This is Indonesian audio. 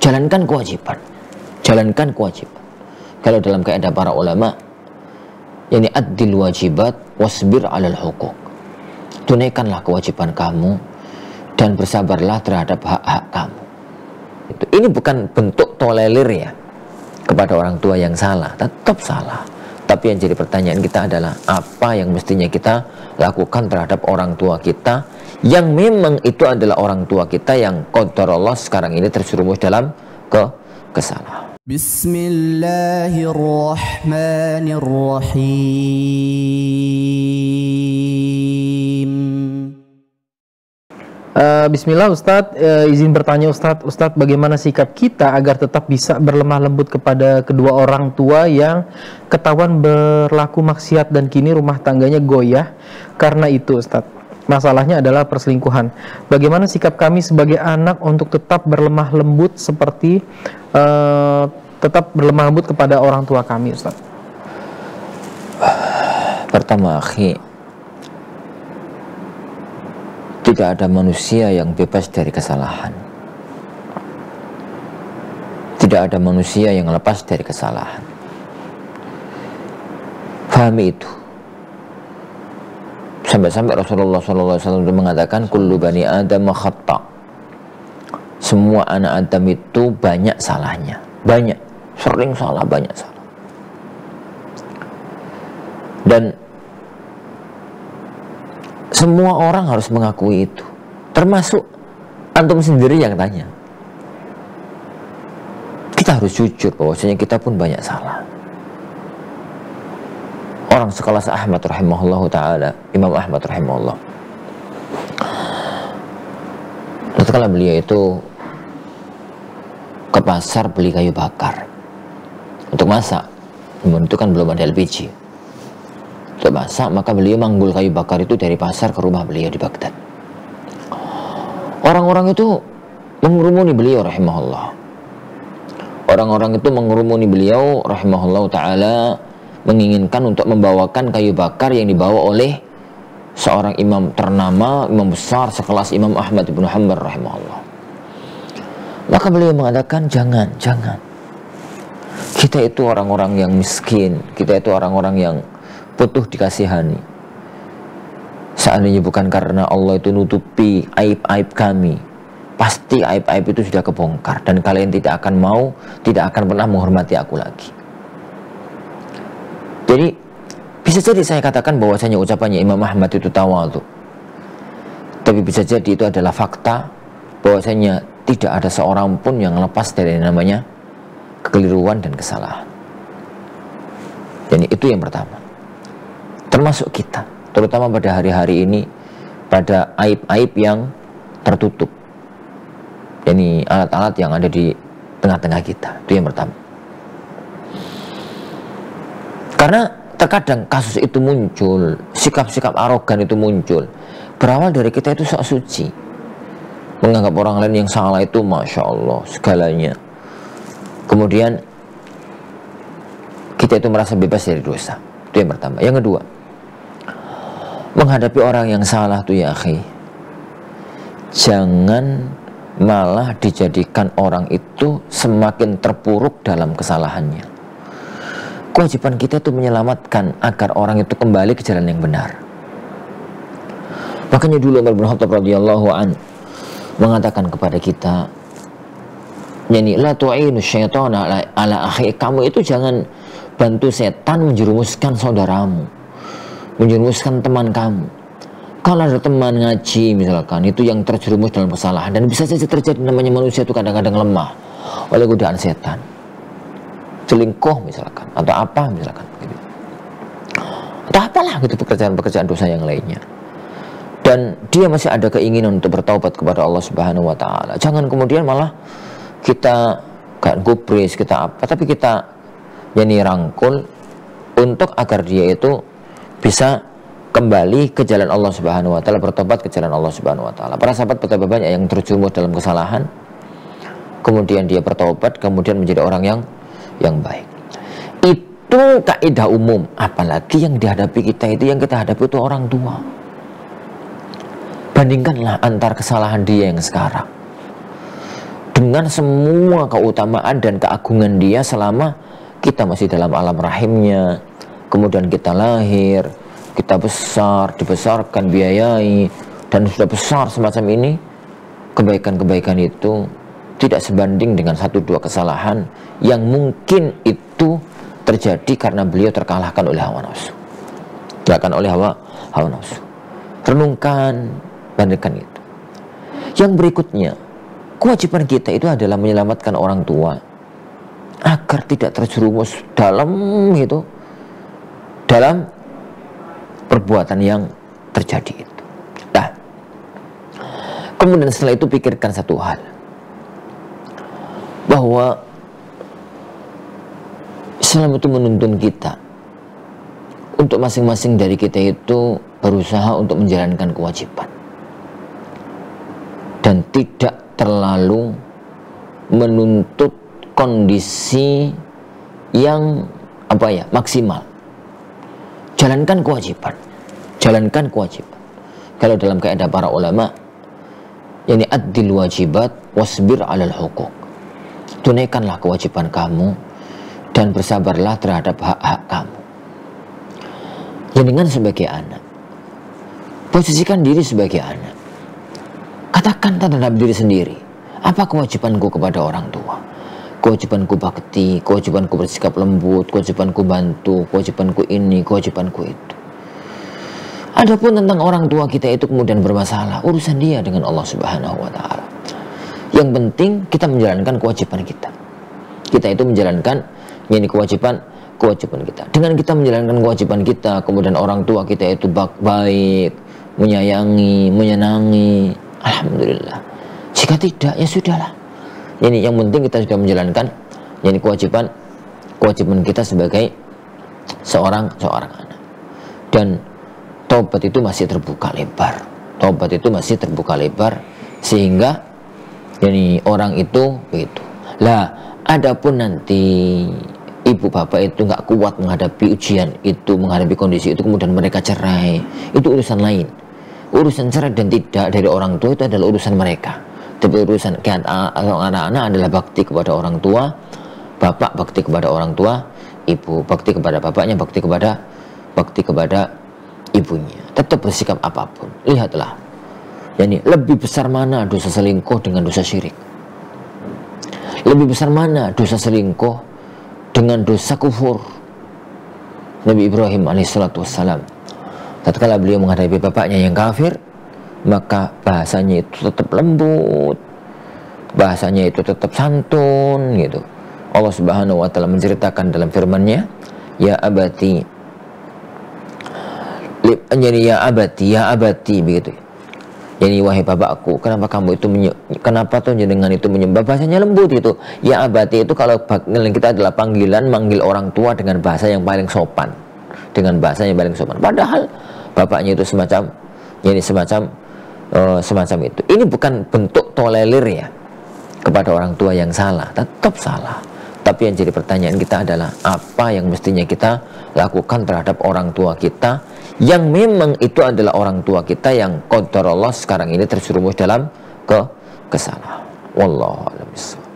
Jalankan kewajiban. Jalankan kewajiban. Kalau dalam kaidah para ulama, yani addil wajibat wasbir 'alal huquq. Tunaikanlah kewajiban kamu dan bersabarlah terhadap hak-hak kamu. Ini bukan bentuk tolerir ya kepada orang tua yang salah, tetap salah. Tapi yang jadi pertanyaan kita adalah apa yang mestinya kita lakukan terhadap orang tua kita yang memang itu adalah orang tua kita yang qadarullah sekarang ini terjerumus dalam kesalahan. Bismillahirrahmanirrahim. Bismillah Ustadz, izin bertanya Ustadz, bagaimana sikap kita agar tetap bisa berlemah lembut kepada kedua orang tua yang ketahuan berlaku maksiat dan kini rumah tangganya goyah karena itu Ustadz. Masalahnya adalah perselingkuhan. Bagaimana sikap kami sebagai anak untuk tetap berlemah lembut seperti tetap berlemah lembut kepada orang tua kami Ustadz? Pertama, akhi, tidak ada manusia yang bebas dari kesalahan. Tidak ada manusia yang lepas dari kesalahan. Pahami itu. Sampai-sampai Rasulullah SAW mengatakan, kullu bani Adam khata'. Semua anak Adam itu banyak salahnya. Banyak. Sering salah, banyak salah. Dan semua orang harus mengakui itu, termasuk antum sendiri yang tanya. Kita harus jujur bahwasanya kita pun banyak salah. Orang sekelas Ahmad rahimahullah ta'ala, Imam Ahmad rahimahullah, tatkala beliau itu ke pasar beli kayu bakar untuk masak, itu kan belum ada LPG. Untuk masak, maka beliau manggul kayu bakar itu dari pasar ke rumah beliau di Baghdad. Orang-orang itu mengurumuni beliau rahimahullah. Orang-orang itu mengurumuni beliau rahimahullah ta'ala, menginginkan untuk membawakan kayu bakar yang dibawa oleh seorang imam ternama, imam besar sekelas Imam Ahmad ibn Hanbal rahimahullah. Maka beliau mengatakan, jangan. Kita itu orang-orang yang miskin, kita itu orang-orang yang butuh dikasihani. Seandainya bukan karena Allah itu nutupi aib-aib kami, pasti aib-aib itu sudah kebongkar dan kalian tidak akan pernah menghormati aku lagi. Jadi bisa jadi saya katakan bahwasanya ucapannya Imam Ahmad itu tawadhu, tapi bisa jadi itu adalah fakta bahwasanya tidak ada seorang pun yang lepas dari namanya kekeliruan dan kesalahan. Jadi itu yang pertama. Termasuk kita, terutama pada hari-hari ini, pada aib-aib yang tertutup. Ini alat-alat yang ada di tengah-tengah kita. Itu yang pertama. Karena terkadang kasus itu muncul, sikap-sikap arogan itu muncul, berawal dari kita itu sok suci, menganggap orang lain yang salah itu Masya Allah segalanya. Kemudian kita itu merasa bebas dari dosa. Itu yang pertama. Yang kedua, menghadapi orang yang salah tuh ya akhi, jangan malah dijadikan orang itu semakin terpuruk dalam kesalahannya. Kewajiban kita itu menyelamatkan agar orang itu kembali ke jalan yang benar. Makanya dulu Umar bin Khattab radhiyallahu an mengatakan kepada kita, yani la tu'inu syaitana ala akhi, kamu itu jangan bantu setan menjerumuskan saudaramu, menjerumuskan teman kamu. Kalau ada teman ngaji misalkan itu yang terjerumus dalam kesalahan, dan bisa saja terjadi, namanya manusia itu kadang-kadang lemah oleh godaan setan, selingkuh misalkan, atau apa misalkan gitu. Atau apalah gitu, pekerjaan-pekerjaan dosa yang lainnya, dan dia masih ada keinginan untuk bertaubat kepada Allah Subhanahu wa ta'ala. Jangan kemudian malah kita gak gubris, kita apa, tapi kita yani rangkul untuk agar dia itu bisa kembali ke jalan Allah Subhanahu wa ta'ala, bertobat ke jalan Allah Subhanahu wa ta'ala. Para sahabat betapa banyak yang terjerumus dalam kesalahan, kemudian dia bertobat, kemudian menjadi orang yang baik. Itu kaidah umum. Apalagi yang dihadapi kita itu, yang kita hadapi itu orang tua. Bandingkanlah antar kesalahan dia yang sekarang dengan semua keutamaan dan keagungan dia selama kita masih dalam alam rahimnya, kemudian kita lahir, kita besar, dibesarkan, biayai, dan sudah besar semacam ini. Kebaikan-kebaikan itu tidak sebanding dengan 1-2 kesalahan yang mungkin itu terjadi karena beliau terkalahkan oleh hawa nafsu. Terkalahkan oleh hawa nafsu. Renungkan, bandingkan itu. Yang berikutnya, kewajiban kita itu adalah menyelamatkan orang tua agar tidak terjerumus dalam perbuatan yang terjadi itu. Nah, kemudian setelah itu pikirkan satu hal, bahwa Islam itu menuntun kita untuk masing-masing dari kita itu berusaha untuk menjalankan kewajiban dan tidak terlalu menuntut kondisi yang maksimal. Jalankan kewajiban. Kalau dalam kaidah para ulama, yani addil wajibat wasbir 'alal huquq. Tunaikanlah kewajiban kamu dan bersabarlah terhadap hak-hak kamu. Dengan sebagai anak, posisikan diri sebagai anak. Katakan terhadap diri sendiri, apa kewajibanku kepada orang tua? Kewajibanku bakti, kewajibanku bersikap lembut, kewajibanku bantu, kewajibanku ini, kewajibanku itu. Adapun tentang orang tua kita itu kemudian bermasalah, urusan dia dengan Allah Subhanahu wa Ta'ala. Yang penting kita menjalankan kewajiban kita. Kita itu menjalankan kewajiban kita. Dengan kita menjalankan kewajiban kita, kemudian orang tua kita itu baik, menyayangi, menyenangi, alhamdulillah. Jika tidak, ya sudahlah. Yang penting kita sudah menjalankan kewajiban kita sebagai seorang anak. Dan taubat itu masih terbuka lebar. Sehingga orang itu begitu. Lah, adapun nanti ibu bapak itu nggak kuat menghadapi ujian itu, menghadapi kondisi itu, kemudian mereka cerai, itu urusan lain. Urusan cerai dan tidak dari orang tua itu adalah urusan mereka. Tapi urusan anak-anak adalah bakti kepada orang tua, bapak bakti kepada orang tua, ibu bakti kepada bapaknya, bakti kepada ibunya. Tetap bersikap apapun. Lihatlah, lebih besar mana dosa selingkuh dengan dosa syirik? Lebih besar mana dosa selingkuh dengan dosa kufur? Nabi Ibrahim alaihissalam, tatkala beliau menghadapi bapaknya yang kafir, maka bahasanya itu tetap lembut, bahasanya itu tetap santun gitu. Allah Subhanahu wa Ta'ala menceritakan dalam firman-Nya, ya abati begitu. Jadi wahai bapakku, kenapa kamu itu kenapa tuh dengan itu menyembah? Bahasanya lembut itu. Ya abati itu kalau kita adalah manggil orang tua dengan bahasa yang paling sopan, Padahal bapaknya itu semacam itu. Ini bukan bentuk tolerir ya kepada orang tua yang salah, tetap salah. Tapi yang jadi pertanyaan kita adalah apa yang mestinya kita lakukan terhadap orang tua kita yang memang itu adalah orang tua kita yang qadarullah sekarang ini terjerumus dalam kesalahan. Wallahu a'lam bishawab.